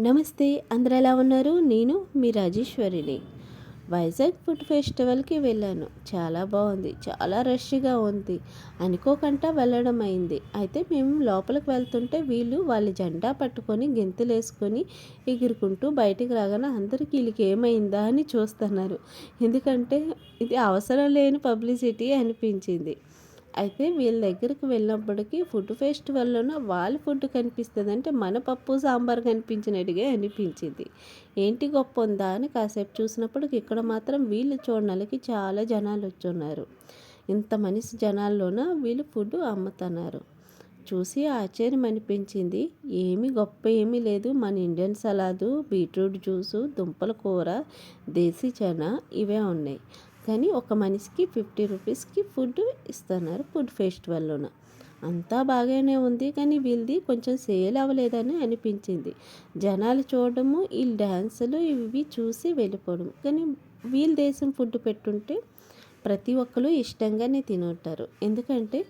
నమస్తే, అందరూ ఎలా ఉన్నారు? నేను మీ రాజేశ్వరిని. వైజాగ్ ఫుడ్ ఫెస్టివల్కి వెళ్ళాను. చాలా బాగుంది, చాలా రష్గా ఉంది. అనుకోకుండా వెళ్ళడం అయింది. అయితే మేము లోపలికి వెళ్తుంటే వీళ్ళు వాళ్ళ జెండా పట్టుకొని గెంతులేసుకొని ఎగురుకుంటూ బయటికి రాగానే అందరికీ వీళ్ళకి ఏమైందా అని చూస్తున్నారు. ఎందుకంటే ఇది అవసరం లేని పబ్లిసిటీ అనిపించింది. అయితే వీళ్ళ దగ్గరికి వెళ్ళినప్పటికీ ఫుడ్ ఫెస్టివల్లోనూ వాళ్ళ ఫుడ్ కనిపిస్తుంది, అంటే మన పప్పు సాంబార్ కనిపించినట్టుగా అనిపించింది. ఏంటి గొప్ప ఉందా అని కాసేపు చూసినప్పటికి ఇక్కడ మాత్రం వీళ్ళు చూడడానికి చాలా జనాలు వచ్చున్నారు. ఇంత మనిషి జనాల్లోన వీళ్ళు ఫుడ్ అమ్ముతున్నారు. చూసి ఆశ్చర్యం అనిపించింది. ఏమీ గొప్ప ఏమీ లేదు, మన ఇండియన్ సలాదు, బీట్రూట్ జ్యూసు, దుంపల కూర, దేశీ చనా ఇవే ఉన్నాయి. కానీ ఒక మనిషికి 50 రూపీస్కి ఫుడ్ ఇస్తున్నారు ఫుడ్ ఫెస్టివల్లోన. అంతా బాగానే ఉంది, కానీ వీళ్ళది కొంచెం సేల్ అవ్వలేదని అనిపించింది. జనాలు చూడడము, వీళ్ళ డ్యాన్సులు ఇవి చూసి వెళ్ళిపోవడం. కానీ వీళ్ళ దేశం ఫుడ్ పెట్టుంటే ప్రతి ఒక్కరు ఇష్టంగానే తినుంటారు. ఎందుకంటే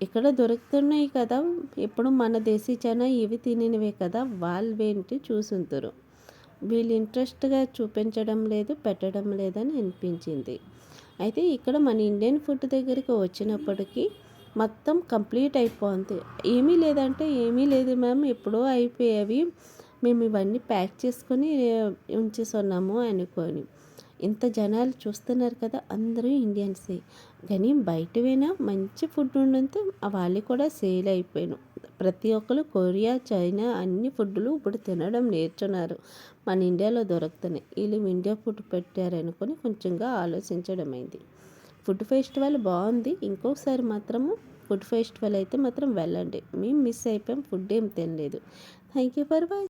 ఇక్కడ దొరుకుతున్నాయి కదా, ఇప్పుడు మన దేశీ చనా ఇవి తినినవే కదా, వాళ్ళవేంటి చూసుంటారు. వీళ్ళు ఇంట్రెస్ట్గా చూపించడం లేదు, పెట్టడం లేదని అనిపించింది. అయితే ఇక్కడ మన ఇండియన్ ఫుడ్ దగ్గరికి వచ్చినప్పటికీ మొత్తం కంప్లీట్ అయిపోతుంది. ఏమీ లేదంటే ఏమీ లేదు మ్యామ్, ఎప్పుడో అయిపోయేవి, మేము ఇవన్నీ ప్యాక్ చేసుకొని ఉంచేస్తున్నాము అనుకొని. ఇంత జనాలు చూస్తున్నారు కదా, అందరూ ఇండియన్సే. కానీ బయటవైనా మంచి ఫుడ్ ఉండడంతో వాళ్ళు కూడా సేల్ అయిపోయాను. ప్రతి ఒక్కరు కొరియా, చైనా అన్ని ఫుడ్లు ఇప్పుడు తినడం నేర్చున్నారు. మన ఇండియాలో దొరుకుతున్నాయి. వీళ్ళు ఇండియా ఫుడ్ పెట్టారనుకొని కొంచెంగా ఆలోచించడం అయింది. ఫుడ్ ఫెస్టివల్ బాగుంది. ఇంకొకసారి మాత్రము ఫుడ్ ఫెస్టివల్ అయితే మాత్రం వెళ్ళండి. మేము మిస్ అయిపోయాం, ఫుడ్ ఏం తినలేదు. Thank you for watching.